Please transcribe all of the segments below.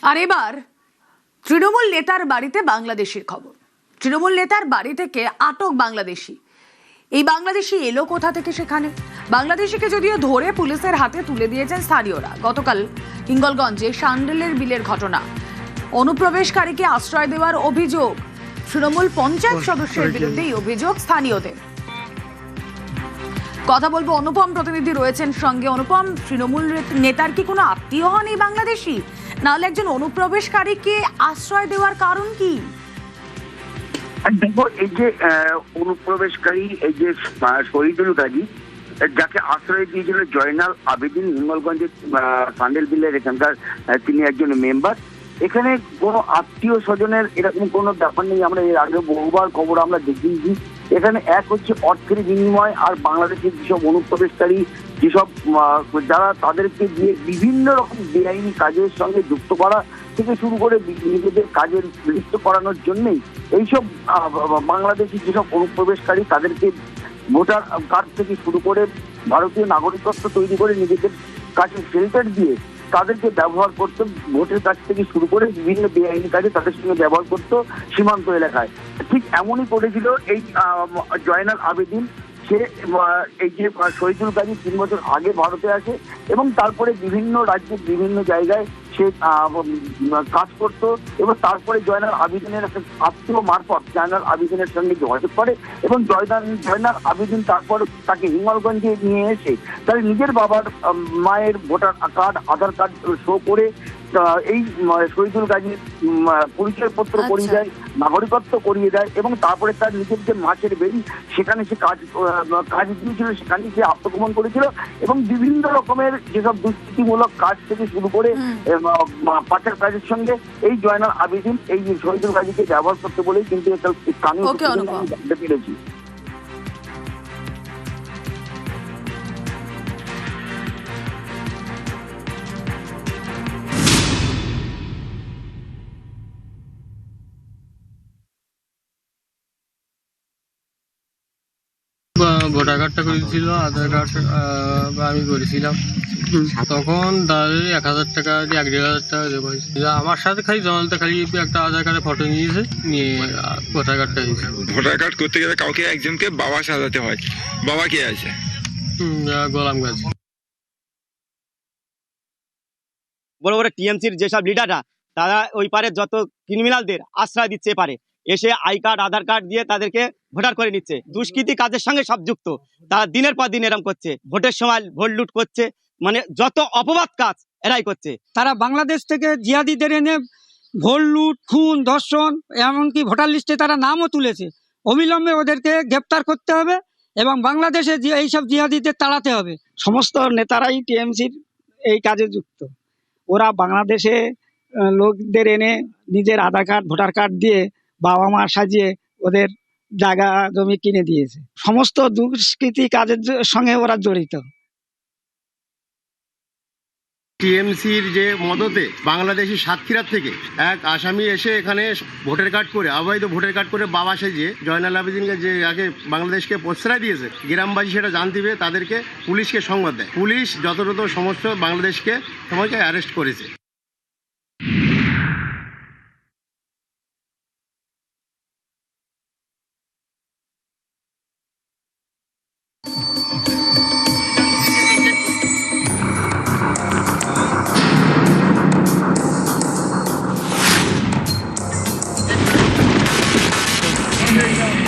আর এবার তৃণমূল নেতার বাড়িতে বাংলাদেশের খবর। তৃণমূল নেতার বাড়ি থেকে আটক বাংলাদেশি। এই বাংলাদেশি এলো কোথা থেকে? সেখানে বাংলাদেশিকে যদিও ধরে পুলিশের হাতে তুলে দিয়েছেন স্থানীয়রা। গতকাল হিঙ্গলগঞ্জে শান্ডেলের বিলের ঘটনা। অনুপ্রবেশকারীকে আশ্রয় দেওয়ার অভিযোগ। তৃণমূল পঞ্চায়েত সদস্যের বিরুদ্ধে এই অভিযোগ স্থানীয়দের। কথা বলবো, অনুপম প্রতিনিধি রয়েছেন সঙ্গে। অনুপম, তৃণমূল নেতার কি কোনো আত্মীয় হন এই বাংলাদেশি, নাহলে একজন অনুপ্রবেশকারীকে আশ্রয় দেওয়ার কারণ কি? দেখো, এই যে অনুপ্রবেশকারী, এই যে শহীদুল গাজী, যাকে আশ্রয় দিয়েছিল জয়নাল আবেদিন, হিঙ্গলগঞ্জের সান্ডেল বিলের এখানকার তিনি একজন মেম্বার। এখানে কোনো আত্মীয় স্বজনের এরকম কোনো ব্যাপার নেই। আমরা এর আগে বহুবার খবর আমরা দেখিয়েছি। এখানে এক হচ্ছে অর্থের বিনিময়, আর বাংলাদেশের যেসব অনুপ্রবেশকারী, যেসব যারা তাদেরকে দিয়ে বিভিন্ন রকম বেআইনি কাজের সঙ্গে যুক্ত করা থেকে শুরু করে নিজেদের কাজের লিপ্ত করানোর জন্যই এইসব বাংলাদেশি যেসব অনুপ্রবেশকারী, তাদেরকে ভোটার কার্ড থেকে শুরু করে ভারতীয় নাগরিকত্ব তৈরি করে নিজেদের কাছে শেল্টার দিয়ে তাদেরকে ব্যবহার করতো। ভোটের কাছ থেকে শুরু করে বিভিন্ন বেআইনি কাজে তাদের সঙ্গে ব্যবহার করতো সীমান্ত এলাকায়। ঠিক এমনই করেছিল এই জয়নাল আবেদিন। সে এই যে শহীদুল গাজী 3 বছর আগে ভারতে আসে এবং তারপরে বিভিন্ন রাজ্যের বিভিন্ন জায়গায় সে কাজ করতো এবং তারপরে জয়নাল আবেদিনের একটা আত্মীয় মারফত জয়নাল আবেদিনের সঙ্গে যোগাযোগ করে এবং জয়নাল আবেদিন তারপর তাকে হিঙ্গলগঞ্জে নিয়ে এসে তার নিজের বাবার মায়ের ভোটার কার্ড, আধার কার্ড শো করে এই শহীদুল গাজীর পরিচয়পত্র করিয়ে দেয়, নাগরিকত্ব করিয়ে দেয় এবং তারপরে তার নিজের যে মাছের বেরি, সেখানে সে কাজ দিয়েছিল, সেখানে সে আত্মগোপন করেছিল এবং বিভিন্ন রকমের যেসব দুষ্কৃতিমূলক কাজ থেকে শুরু করে পাচার কাজের সঙ্গে এই জয়নাল আবেদিন এই শহীদুল গাজীকে ব্যবহার করতে বলেই কিন্তু স্থানীয় জানতে পেরেছি। ভোটার কার্ডটা করেছিল, আধার কার্ড আমি করেছিলাম। তখন তাদের 1000 টাকা, 1-1500 টাকা দেবো। আমার সাথে খালি জমাতে খালি একটা আধার কার্ডের ফটো নিয়েছে, নিয়ে ভোটার কার্ডটা দিয়েছে। ভোটার কার্ড করতে গেলে কাউকে একজনকে বাবা সাজাতে হয়। বাবা কে আছে? গোলাম গাছ। বড় বড় টিএমসির যেসব লিডাররা, তারা ওই পারে যত ক্রিমিনালদের আশ্রয় দিচ্ছে পারে, এসে আই কার্ড, আধার কার্ড দিয়ে তাদেরকে ভোটার করে নিচ্ছে। দুষ্কৃতি কাজের সঙ্গে সব যুক্ত। তারা দিনের পর দিন এরম করছে, ভোটের সময় ভোট লুট করছে, মানে যত অপবাদ কাজ এরাই করছে। তারা বাংলাদেশ থেকে জিহাদিদের এনে ভোট লুট, খুন, ধর্ষণ, এমনকি ভোটার লিস্টে তারা নামও তুলেছে। অবিলম্বে ওদেরকে গ্রেপ্তার করতে হবে এবং বাংলাদেশে এইসব জিহাদিদের তাড়াতে হবে। সমস্ত নেতারাই টিএমসির এই কাজে যুক্ত। ওরা বাংলাদেশে লোকদের এনে নিজের আধার কার্ড, ভোটার কার্ড দিয়ে বাবা মা সাজিয়ে ওদের জায়গা জমি কিনে দিয়েছে। সমস্ত দুষ্কৃতি কাজের সঙ্গে ওরা জড়িত। টিএমসির যে মদতে বাংলাদেশি সাতক্ষীরা থেকে এক আসামি এসে এখানে ভোটার কার্ড করে, অবৈধ ভোটার কার্ড করে বাবা সেজে জয়নাল আবেদিনকে যে আগে বাংলাদেশকে প্রশ্রয় দিয়েছে, গ্রামবাসী সেটা জানতে পেরে তাদেরকে পুলিশকে সংবাদ দেয়। পুলিশ যথাযথ সমস্ত বাংলাদেশকে সময়কে অ্যারেস্ট করেছে।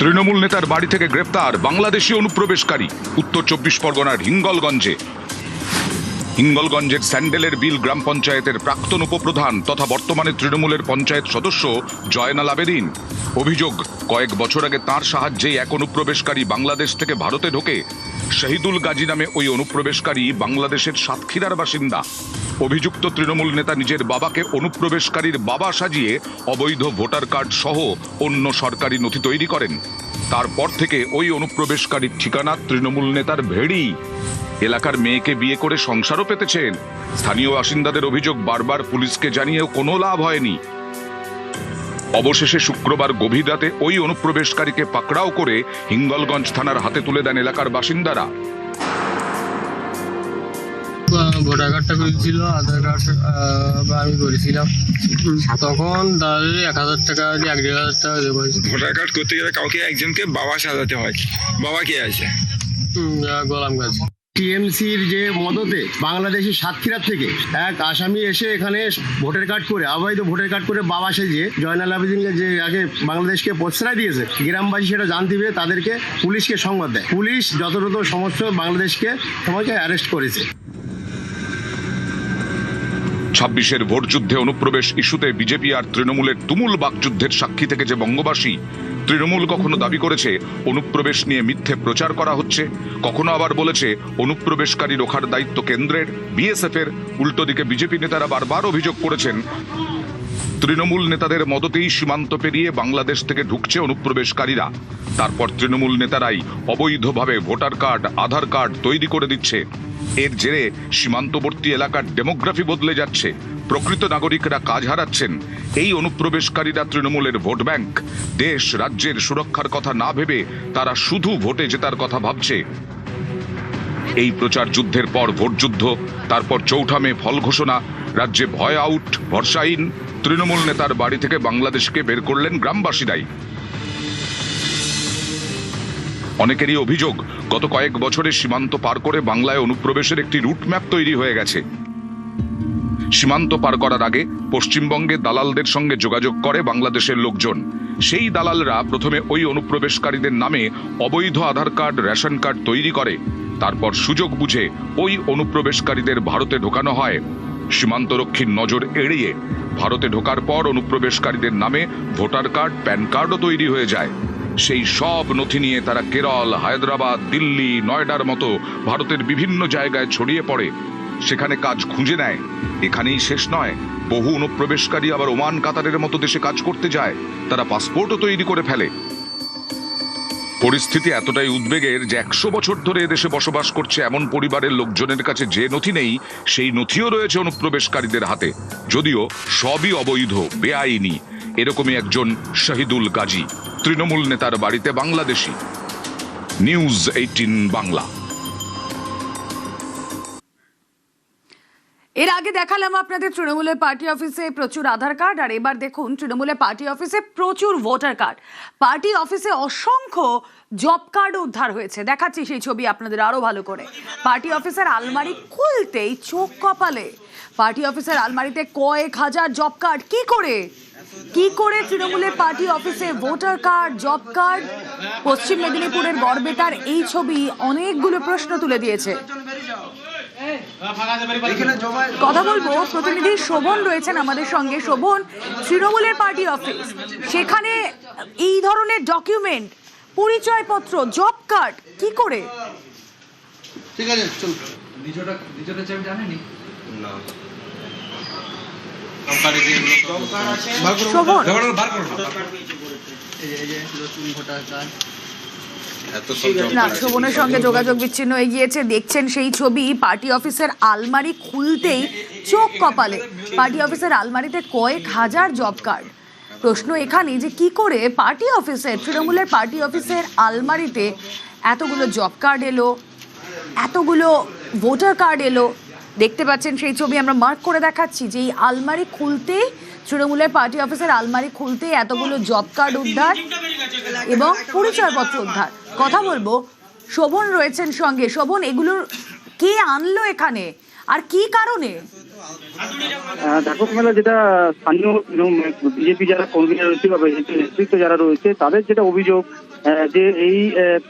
তৃণমূল নেতার বাড়ি থেকে গ্রেপ্তার বাংলাদেশি অনুপ্রবেশকারী। উত্তর 24 পরগনার হিঙ্গলগঞ্জের স্যান্ডেলের বিল গ্রাম পঞ্চায়েতের প্রাক্তন উপপ্রধান তথা বর্তমানে তৃণমূলের পঞ্চায়েত সদস্য জয়নাল আবেদিন। অভিযোগ, কয়েক বছর আগে তাঁর সাহায্যে এক অনুপ্রবেশকারী বাংলাদেশ থেকে ভারতে ঢোকে। শহীদুল গাজী নামে ওই অনুপ্রবেশকারী বাংলাদেশের সাতক্ষীরার বাসিন্দা। অভিযুক্ত তৃণমূল নেতা নিজের বাবাকে অনুপ্রবেশকারীর বাবা সাজিয়ে অবৈধ ভোটার কার্ড সহ অন্য সরকারি নথি তৈরি করেন। তারপর থেকে ওই অনুপ্রবেশকারীর ঠিকানা তৃণমূল নেতার ভেড়ি। এলাকার মেয়েকে বিয়ে করে সংসারও পেতেছেন। স্থানীয় বাসিন্দাদের অভিযোগ, বারবার পুলিশকে জানিয়েও কোনো লাভ হয়নি। অবশেষে শুক্রবার গভীর রাতে ওই অনুপ্রবেশকারীকে পাকড়াও করে হিঙ্গলগঞ্জ থানার হাতে তুলে দেন এলাকার বাসিন্দারা। ভোটার কার্ডটা করেছিল, আধার কার্ড আমি করেছিলাম। তখন তাদের 1,000 টাকা 1,500 টাকা দেবো। ভোটার কার্ড করতে গেলে কাউকে একজনকে বাবা সাজাতে হয়। বাবা কে আছে? গোলাম গাছ। টিএমসির যে মদতে বাংলাদেশি সাতক্ষীরা থেকে এক আসামি এসে এখানে ভোটার কার্ড করে অবৈধ ভোটার কার্ড করে বাবা সেজে জয়নাল আবেদিনকে যে আগে বাংলাদেশকে প্রশ্রয় দিয়েছে, গ্রামবাসী সেটা জানতে পেরে তাদেরকে পুলিশকে সংবাদ দেয়। পুলিশ যথাযথ সমস্ত বাংলাদেশকে সবাইকে অ্যারেস্ট করেছে। 26-এর ভোট যুদ্ধে অনুপ্রবেশ ইস্যুতে বিজেপি আর তৃণমূলের তুমুল বাকযুদ্ধের সাক্ষী থেকেছে বঙ্গবাসী। তৃণমূল কখনো দাবি করেছে অনুপ্রবেশ নিয়ে মিথ্যে প্রচার করা হচ্ছে, কখনো আবার বলেছে অনুপ্রবেশকারী রোখার দায়িত্ব কেন্দ্রের, বিএসএফ এর। উল্টো দিকে বিজেপি নেতারা বারবার অভিযোগ করেছেন তৃণমূল নেতাদের মদতেই সীমান্ত পেরিয়ে বাংলাদেশ থেকে ঢুকছে অনুপ্রবেশকারীরা। তারপর তৃণমূল নেতারাই অবৈধভাবে ভোটার কার্ড, আধার কার্ড তৈরি করে দিচ্ছে। এর জেরে সীমান্তবর্তী এলাকার ডেমোগ্রাফি বদলে যাচ্ছে, প্রকৃত নাগরিকরা কাজ হারাচ্ছেন। এই অনুপ্রবেশকারীরা তৃণমূলের ভোট ব্যাংক। দেশ রাজ্যের সুরক্ষার কথা না ভেবে তারা শুধু ভোটে জেতার কথা ভাবছে। এই প্রচার যুদ্ধের পর ভোট যুদ্ধ, তারপর 4 মে ফল ঘোষণা, রাজ্যে ভয় আউট, ভরসাহীন। তৃণমূল নেতার বাড়ি থেকে বাংলাদেশকে বের করলেন গ্রামবাসীরাই। অনেকেরই অভিযোগ, গত কয়েক বছরে সীমান্ত পার করে বাংলায় অনুপ্রবেশের একটি রুট ম্যাপ তৈরি হয়ে গেছে। সীমান্ত পার করার আগে পশ্চিমবঙ্গে দালালদের সঙ্গে যোগাযোগ করে বাংলাদেশের লোকজন। সেই দালালরা প্রথমে ওই অনুপ্রবেশকারীদের নামে অবৈধ আধার কার্ড, রেশন কার্ড তৈরি করে। তারপর সুযোগ বুঝে ওই অনুপ্রবেশকারীদের ভারতে ঢোকানো হয়। সীমান্তরক্ষীর নজর এড়িয়ে ভারতে ঢোকার পর অনুপ্রবেশকারীদের নামে ভোটার কার্ড, প্যান কার্ডও তৈরি হয়ে যায়। সেই সব নথি নিয়ে তারা কেরল, হায়দ্রাবাদ, দিল্লি, নয়ডার মতো ভারতের বিভিন্ন জায়গায় ছড়িয়ে পড়ে, সেখানে কাজ খুঁজে নেয়। এখানেই শেষ নয়, বহু অনুপ্রবেশকারী আবার ওমান, কাতারের মতো দেশে কাজ করতে যায়। তারা পাসপোর্টও তৈরি করে ফেলে। পরিস্থিতি এতটাই উদ্বেগের যে 100 বছর ধরে এদেশে বসবাস করছে এমন পরিবারের লোকজনের কাছে যে নথি নেই, সেই নথিও রয়েছে অনুপ্রবেশকারীদের হাতে, যদিও সবই অবৈধ, বেআইনি। এরকমই একজন শহীদুল গাজী, তৃণমূল নেতার বাড়িতে বাংলাদেশি। নিউজ 18 বাংলা। এর আগে দেখালাম আপনাদের তৃণমূলের পার্টি অফিসে প্রচুর আধার কার্ড, আর এবার দেখুন তৃণমূলের পার্টি অফিসে প্রচুর ভোটার কার্ড। পার্টি অফিসে অসংখ্য জব কার্ড উদ্ধার হয়েছে। দেখাচ্ছি সেই ছবি আপনাদের আরো ভালো করে। পার্টি অফিসের আলমারি খুলতেই চোখ কপালে। পার্টি অফিসের আলমারিতে কয়েক হাজার জব কার্ড। কি করে তৃণমূলের পার্টি অফিসে ভোটার কার্ড, জব কার্ড? পশ্চিম মেদিনীপুরের গড়বেতার এই ছবি অনেকগুলো প্রশ্ন তুলে দিয়েছে। কথা বলবো, প্রতিনিধি শোভন রয়েছেন আমাদের সঙ্গে। শোভন, তৃণমূলের পার্টি অফিস, সেখানে এই ধরনের ডকুমেন্ট, পরিচয়পত্র, জব কার্ড কি করে? ঠিক আছে, চল। দ্বিতীয়টা চেক জানেনি না। শোভন, না, শোভনের সঙ্গে যোগাযোগ বিচ্ছিন্ন হয়ে গিয়েছে। দেখছেন সেই ছবি, পার্টি অফিসের আলমারি খুলতেই চোখ কপালে। পার্টি অফিসের আলমারিতে কয়েক হাজার জব কার্ড। প্রশ্ন এখানে যে কি করে পার্টি অফিসের, তৃণমূলের পার্টি অফিসের আলমারিতে এতগুলো জব কার্ড এলো, এতগুলো ভোটার কার্ড এলো। দেখতে পাচ্ছেন সেই ছবি আমরা মার্ক করে দেখাচ্ছি যে এই আলমারি খুলতেই, তৃণমূলের পার্টি অফিসের আলমারি খুলতেই এতগুলো জব কার্ড উদ্ধার এবং পরিচয়পত্র উদ্ধার। কথা বলবো, শোভন রয়েছেন সঙ্গে। শোভন, এগুলো কে আনলো এখানে আর কি কারণে? দেখো মেলা, যেটা স্থানীয় বিজেপি যারা কর্মীরা রয়েছে বা নেতৃত্ব যারা রয়েছে, তাদের যেটা অভিযোগ যে এই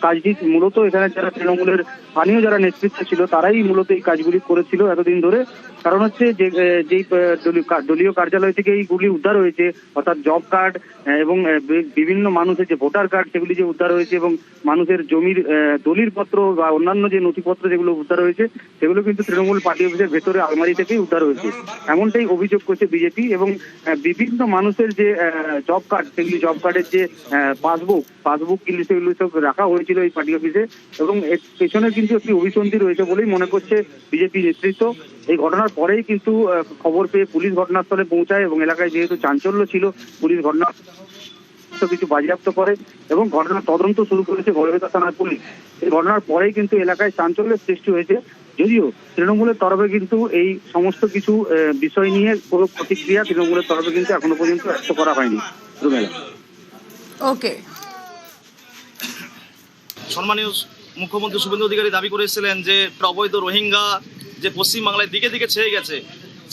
কাজটি মূলত এখানে যারা তৃণমূলের স্থানীয় যারা নেতৃত্ব ছিল তারাই মূলত এই কাজগুলি করেছিল এতদিন ধরে। কারণ হচ্ছে যে যেই দলীয় কার্যালয় থেকে এইগুলি উদ্ধার হয়েছে, অর্থাৎ জব কার্ড এবং বিভিন্ন মানুষের যে ভোটার কার্ড সেগুলি যে উদ্ধার হয়েছে, এবং মানুষের জমির দলিল পত্র বা অন্যান্য যে নথিপত্র যেগুলো উদ্ধার হয়েছে, সেগুলো কিন্তু তৃণমূল পার্টি অফিসের ভেতরে আলমারি থেকেই উদ্ধার হয়েছে, এমনটাই অভিযোগ করছে বিজেপি। এবং বিভিন্ন মানুষের যে জব কার্ড, সেগুলি জব কার্ডের যে পাসবুক কিন্তু সেগুলো সব রাখা হয়েছিল এই পার্টি অফিসে, এবং এর পেছনে কিন্তু একটি অভিসন্ধি রয়েছে বলেই মনে করছে বিজেপি নেতৃত্ব। এই ঘটনার পরেই কিন্তু খবর পেয়ে পুলিশ ঘটনাস্থলে পৌঁছায় এবং এলাকায় যেহেতু চাঞ্চল্য ছিল, পুলিশ সমস্ত কিছু বাজেয়াপ্ত করে এবং ঘটনার তদন্ত শুরু করেছে গড়বেতা থানার পুলিশ। এই ঘটনার পরেই কিন্তু এলাকায় চাঞ্চল্যের সৃষ্টি হয়েছে, যদিও তৃণমূলের তরফে কিন্তু এই সমস্ত কিছু বিষয় নিয়ে কোনো প্রতিক্রিয়া তৃণমূলের তরফে কিন্তু এখনো পর্যন্ত ব্যক্ত করা হয়নি। রুমেলা। ওকে, সম্মানীয় মুখ্যমন্ত্রী শুভেন্দু অধিকারী দাবি করেছিলেন যে অবৈধ রোহিঙ্গা যে পশ্চিমবাংলায় দিকে দিকে ছেয়ে গেছে,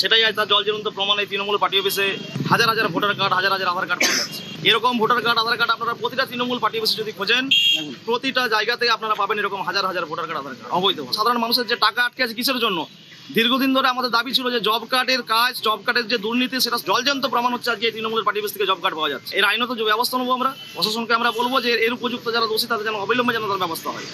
সেটাই আজ তার জলজ্বলন্ত প্রমাণ। এই তৃণমূল পার্টি অফিসে হাজার হাজার ভোটার কার্ড, হাজার হাজার আধার কার্ড পাওয়া যাচ্ছে। এরকম ভোটার কার্ড, আধার কার্ড আপনারা প্রতিটা তৃণমূল পার্টি অফিসে যদি খোঁজেন, প্রতিটা জায়গাতে আপনারা পাবেন এরকম হাজার হাজার ভোটার কার্ড, আধার কার্ড অবৈধ। সাধারণ মানুষের যে টাকা আটকে আছে কিসের জন্য? দীর্ঘদিন ধরে আমাদের দাবি ছিল যে জব কার্ডের কাজ, জব কার্ডের যে দুর্নীতি, সেটা জলজ্যান্ত প্রমাণ হচ্ছে আজকে এই তৃণমূলের পার্টি অফিস থেকে জব কার্ড পাওয়া যাচ্ছে। এর আইনত যে ব্যবস্থা নেবো আমরা, প্রশাসনকে আমরা বলবো যে এর উপযুক্ত যারা দোষী তাদের যেন অবিলম্বে যেন তার ব্যবস্থা হয়।